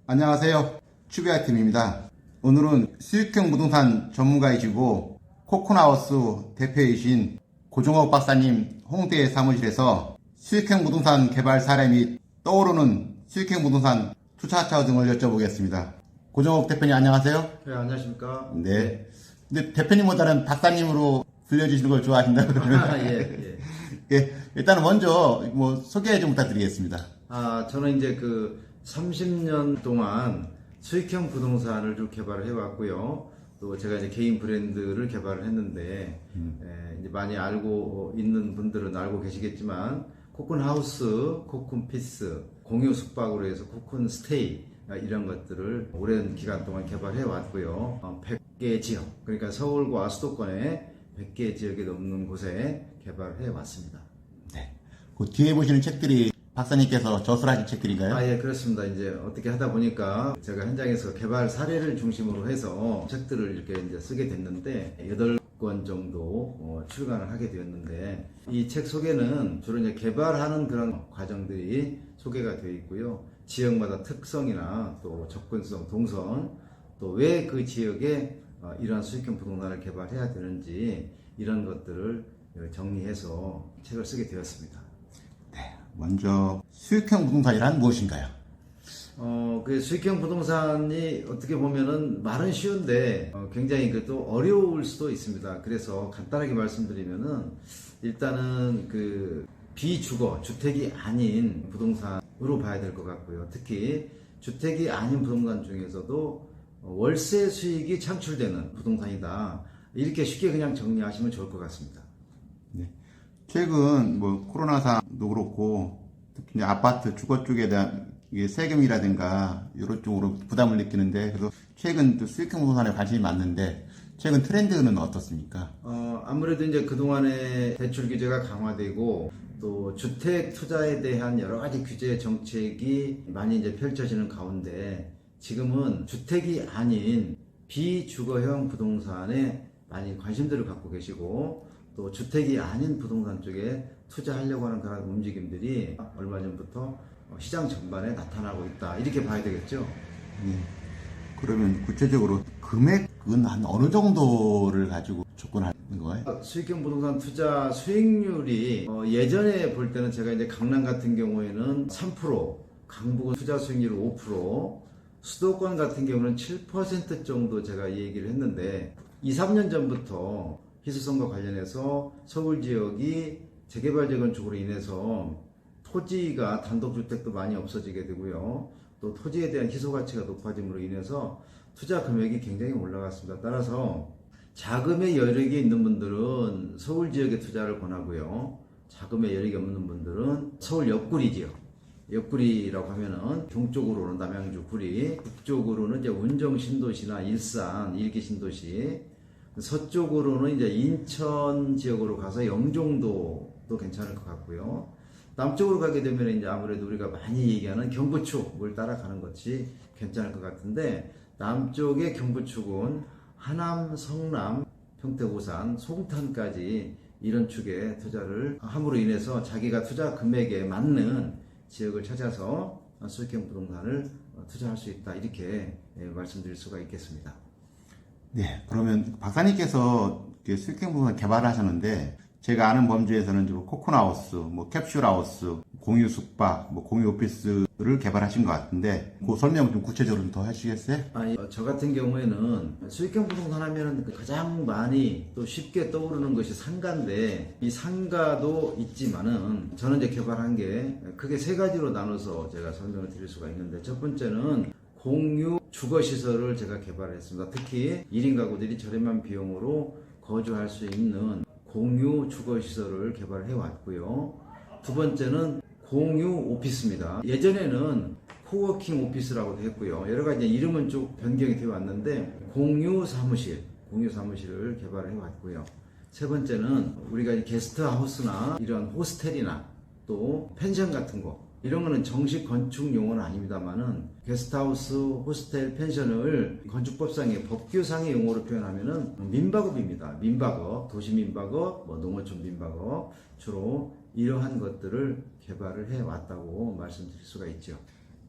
안녕하세요. 추비아팀입니다. 오늘은 수익형 부동산 전문가이시고 코코나우스 대표이신 고종옥 박사님 홍대 사무실에서 수익형 부동산 개발 사례 및 떠오르는 수익형 부동산 투자 차트 등을 여쭤보겠습니다. 고종옥 대표님 안녕하세요. 네, 안녕하십니까. 네. 근데 대표님보다는 박사님으로 불려주시는 걸 좋아하신다고 그러면 예. 예, 일단은 먼저 소개 좀 부탁드리겠습니다. 저는 이제 30년 동안 수익형 부동산을 쭉 개발을 해왔고요. 또 제가 이제 개인 브랜드를 개발을 했는데, 이제 많이 알고 있는 분들은 알고 계시겠지만, 코쿤하우스, 코쿤피스, 공유 숙박으로 해서 코쿤스테이, 이런 것들을 오랜 기간 동안 개발해 왔고요. 100개 지역, 그러니까 서울과 수도권에 100개 지역이 넘는 곳에 개발해 왔습니다. 네. 그 뒤에 보시는 책들이 박사님께서 저술하신 책들인가요? 예, 그렇습니다. 이제 어떻게 하다 보니까 제가 현장에서 개발 사례를 중심으로 해서 책들을 이렇게 이제 쓰게 됐는데 8권 정도 출간을 하게 되었는데 이 책 속에는 주로 이제 개발하는 그런 과정들이 소개가 되어 있고요. 지역마다 특성이나 또 접근성, 동선, 또 왜 그 지역에 이러한 수익형 부동산을 개발해야 되는지 이런 것들을 정리해서 책을 쓰게 되었습니다. 먼저 수익형 부동산이란 무엇인가요? 그 수익형 부동산이 어떻게 보면은 말은 쉬운데 굉장히 또 어려울 수도 있습니다. 그래서 간단하게 말씀드리면은 일단은 비주거 주택이 아닌 부동산으로 봐야 될 것 같고요. 특히 주택이 아닌 부동산 중에서도 월세 수익이 창출되는 부동산이다. 이렇게 쉽게 그냥 정리하시면 좋을 것 같습니다. 네. 최근 코로나상도 그렇고 특히 아파트 주거 쪽에 대한 세금이라든가 이런 쪽으로 부담을 느끼는데 그래서 최근 또 수익형 부동산에 관심이 많는데 최근 트렌드는 어떻습니까? 아무래도 이제 그동안에 대출 규제가 강화되고 또 주택 투자에 대한 여러 가지 규제 정책이 많이 이제 펼쳐지는 가운데 지금은 주택이 아닌 비주거형 부동산에 많이 관심들을 갖고 계시고 또 주택이 아닌 부동산 쪽에 투자하려고 하는 그런 움직임들이 얼마 전부터 시장 전반에 나타나고 있다. 이렇게 봐야 되겠죠? 네. 그러면 구체적으로 금액은 한 어느 정도를 가지고 접근하는 거예요? 수익형 부동산 투자 수익률이 예전에 볼 때는 제가 이제 강남 같은 경우에는 3%, 강북은 투자 수익률 5%, 수도권 같은 경우는 7% 정도 제가 이 얘기를 했는데 2, 3년 전부터 희소성과 관련해서 서울 지역이 재개발 재건축으로 인해서 토지가 단독주택도 많이 없어지게 되고요. 또 토지에 대한 희소 가치가 높아짐으로 인해서 투자 금액이 굉장히 올라갔습니다. 따라서 자금의 여력이 있는 분들은 서울 지역에 투자를 권하고요. 자금의 여력이 없는 분들은 서울 옆구리 지역. 옆구리라고 하면은 동쪽으로는 남양주 구리, 북쪽으로는 이제 운정 신도시나 일산, 일기 신도시, 서쪽으로는 이제 인천 지역으로 가서 영종도도 괜찮을 것 같고요. 남쪽으로 가게 되면 이제 아무래도 우리가 많이 얘기하는 경부축을 따라가는 것이 괜찮을 것 같은데 남쪽의 경부축은 하남, 성남, 평택오산, 송탄까지 이런 축에 투자를 함으로 인해서 자기가 투자 금액에 맞는 지역을 찾아서 수익형 부동산을 투자할 수 있다. 이렇게 말씀드릴 수가 있겠습니다. 네, 그러면 박사님께서 수익형 부동산 개발을 하셨는데 제가 아는 범주에서는 코코나우스, 캡슐하우스, 공유 숙박, 공유 오피스를 개발하신 것 같은데 그 설명 좀 구체적으로 더 해주시겠어요? 저 같은 경우에는 수익형 부동산 하면은 가장 많이 또 쉽게 떠오르는 것이 상가인데 이 상가도 있지만은 저는 이제 개발한 게 크게 3가지로 나눠서 제가 설명을 드릴 수가 있는데 첫 번째는 공유 주거시설을 제가 개발했습니다. 특히 1인 가구들이 저렴한 비용으로 거주할 수 있는 공유 주거시설을 개발해 왔고요. 두 번째는 공유 오피스입니다. 예전에는 코워킹 오피스라고도 했고요. 여러 가지 이름은 쭉 변경이 되어 왔는데 공유 사무실을 개발해 왔고요. 세 번째는 우리가 게스트하우스나 이런 호스텔이나 또 펜션 같은 거 이런 거는 정식 건축 용어는 아닙니다만은 게스트하우스, 호스텔, 펜션을 건축법상의 법규상의 용어로 표현하면은 민박업입니다. 민박업, 도시민박업, 농어촌 민박업 주로 이러한 것들을 개발을 해 왔다고 말씀드릴 수가 있죠.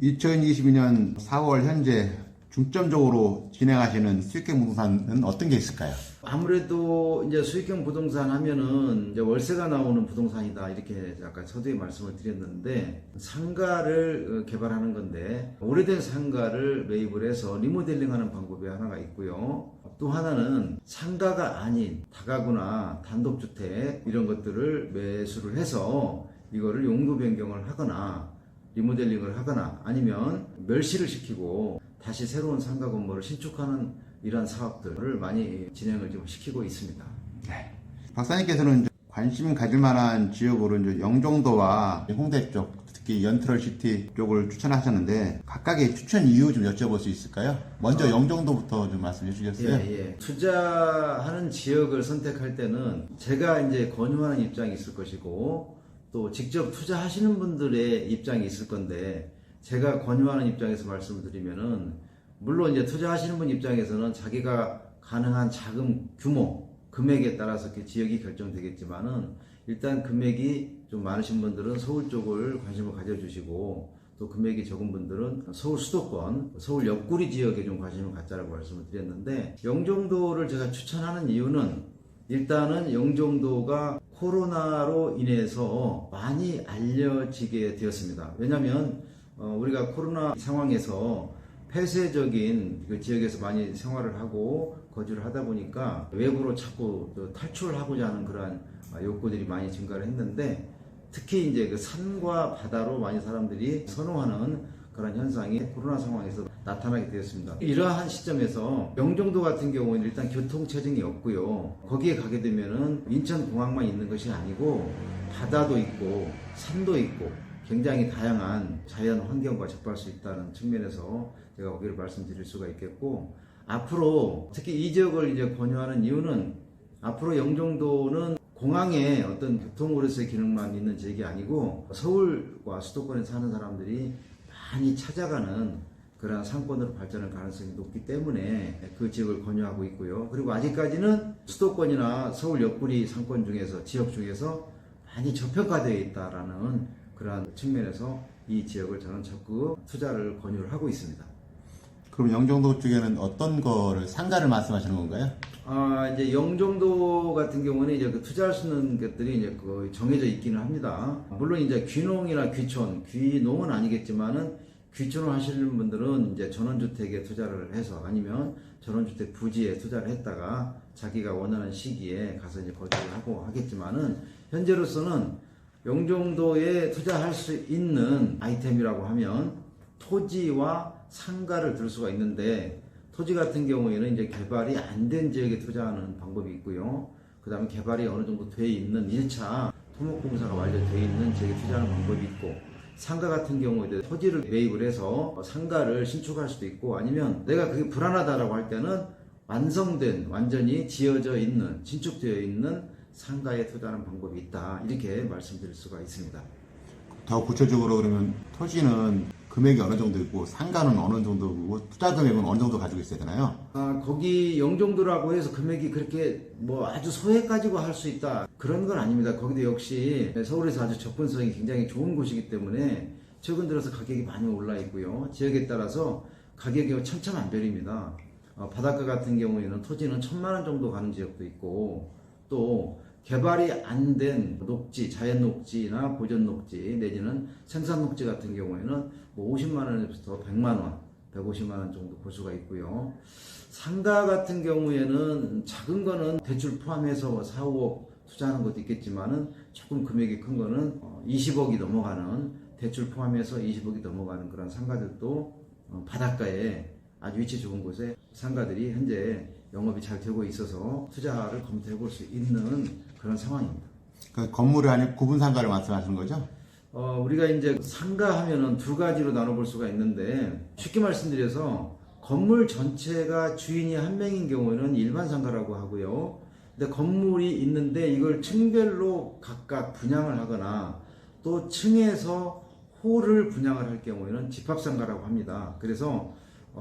2022년 4월 현재 중점적으로 진행하시는 수익형 부동산은 어떤 게 있을까요? 아무래도 이제 수익형 부동산 하면은 이제 월세가 나오는 부동산이다 이렇게 아까 서두에 말씀을 드렸는데 상가를 개발하는 건데 오래된 상가를 매입을 해서 리모델링하는 방법이 하나가 있고요. 또 하나는 상가가 아닌 다가구나 단독주택 이런 것들을 매수를 해서 이거를 용도 변경을 하거나 리모델링을 하거나 아니면 멸실을 시키고 다시 새로운 상가 건물을 신축하는 이러한 사업들을 많이 진행을 좀 시키고 있습니다. 네. 박사님께서는 관심 가질 만한 지역으로 이제 영종도와 홍대 쪽, 특히 연트럴시티 쪽을 추천하셨는데 각각의 추천 이유 좀 여쭤볼 수 있을까요? 먼저 영종도부터 좀 말씀해 주시겠어요? 예. 투자하는 지역을 선택할 때는 제가 이제 권유하는 입장이 있을 것이고 또 직접 투자하시는 분들의 입장이 있을 건데 제가 권유하는 입장에서 말씀을 드리면은 물론 이제 투자하시는 분 입장에서는 자기가 가능한 자금 규모, 금액에 따라서 이렇게 지역이 결정되겠지만은 일단 금액이 좀 많으신 분들은 서울 쪽을 관심을 가져주시고 또 금액이 적은 분들은 서울 수도권, 서울 옆구리 지역에 좀 관심을 갖자라고 말씀을 드렸는데 영종도를 제가 추천하는 이유는 일단은 영종도가 코로나로 인해서 많이 알려지게 되었습니다. 왜냐하면 우리가 코로나 상황에서 폐쇄적인 그 지역에서 많이 생활을 하고 거주를 하다 보니까 외부로 자꾸 탈출하고자 하는 그러한 욕구들이 많이 증가를 했는데 특히 이제 그 산과 바다로 많이 사람들이 선호하는 그런 현상이 코로나 상황에서 나타나게 되었습니다. 이러한 시점에서 영종도 같은 경우는 일단 교통체증이 없고요. 거기에 가게 되면은 인천공항만 있는 것이 아니고 바다도 있고 산도 있고 굉장히 다양한 자연 환경과 접할 수 있다는 측면에서 제가 거기를 말씀드릴 수가 있겠고 앞으로 특히 이 지역을 이제 권유하는 이유는 앞으로 영종도는 공항에 어떤 교통으로서의 기능만 있는 지역이 아니고 서울과 수도권에 사는 사람들이 많이 찾아가는 그런 상권으로 발전할 가능성이 높기 때문에 그 지역을 권유하고 있고요. 그리고 아직까지는 수도권이나 서울 옆구리 상권 중에서 지역 중에서 많이 저평가되어 있다라는 그러한 측면에서 이 지역을 저는 적극 투자를 권유를 하고 있습니다. 그럼 영종도 쪽에는 어떤 거를 상가를 말씀하시는 건가요? 이제 영종도 같은 경우는 이제 그 투자할 수 있는 것들이 이제 거의 정해져 있기는 합니다. 물론 이제 귀농이나 귀촌, 귀농은 아니겠지만은 귀촌을 하시는 분들은 이제 전원주택에 투자를 해서 아니면 전원주택 부지에 투자를 했다가 자기가 원하는 시기에 가서 이제 거주를 하고 하겠지만은 현재로서는 영종도에 투자할 수 있는 아이템이라고 하면 토지와 상가를 들 수가 있는데 토지 같은 경우에는 이제 개발이 안 된 지역에 투자하는 방법이 있고요. 그 다음에 개발이 어느 정도 돼 있는 1차 토목공사가 완료되어 있는 지역에 투자하는 방법이 있고 상가 같은 경우에 토지를 매입을 해서 상가를 신축할 수도 있고 아니면 내가 그게 불안하다라고 할 때는 완성된 완전히 지어져 있는 신축되어 있는 상가에 투자하는 방법이 있다 이렇게 말씀드릴 수가 있습니다. 더 구체적으로 그러면 토지는 금액이 어느 정도 있고 상가는 어느 정도고 투자 금액은 어느 정도 가지고 있어야 되나요? 거기 영종도라고 해서 금액이 그렇게 뭐 아주 소액 가지고 할 수 있다 그런 건 아닙니다. 거기도 역시 서울에서 아주 접근성이 굉장히 좋은 곳이기 때문에 최근 들어서 가격이 많이 올라 있고요. 지역에 따라서 가격이 천차만별입니다. 바닷가 같은 경우에는 토지는 1,000만 원 정도 가는 지역도 있고 또 개발이 안 된 녹지, 자연 녹지나 보전 녹지 내지는 생산 녹지 같은 경우에는 뭐 50만 원에서부터 100만 원, 150만 원 정도 볼 수가 있고요. 상가 같은 경우에는 작은 거는 대출 포함해서 4, 5억 투자하는 것도 있겠지만은 조금 금액이 큰 거는 20억이 넘어가는 대출 포함해서 20억이 넘어가는 그런 상가들도 바닷가에 아주 위치 좋은 곳에 상가들이 현재 영업이 잘 되고 있어서 투자를 검토해 볼 수 있는 그런 상황입니다. 그러니까 건물이 아니고 구분 상가를 말씀하시는 거죠? 우리가 이제 상가 하면은 두 가지로 나눠볼 수가 있는데 쉽게 말씀드려서 건물 전체가 주인이 한 명인 경우에는 일반 상가라고 하고요. 근데 건물이 있는데 이걸 층별로 각각 분양을 하거나 또 층에서 홀을 분양을 할 경우에는 집합상가라고 합니다. 그래서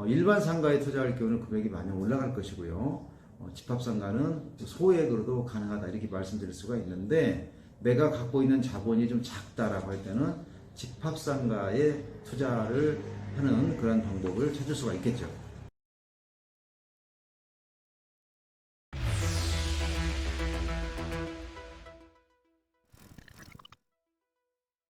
일반 상가에 투자할 경우는 금액이 많이 올라갈 것이고요. 집합상가는 소액으로도 가능하다 이렇게 말씀드릴 수가 있는데 내가 갖고 있는 자본이 좀 작다라고 할 때는 집합상가에 투자를 하는 그런 방법을 찾을 수가 있겠죠.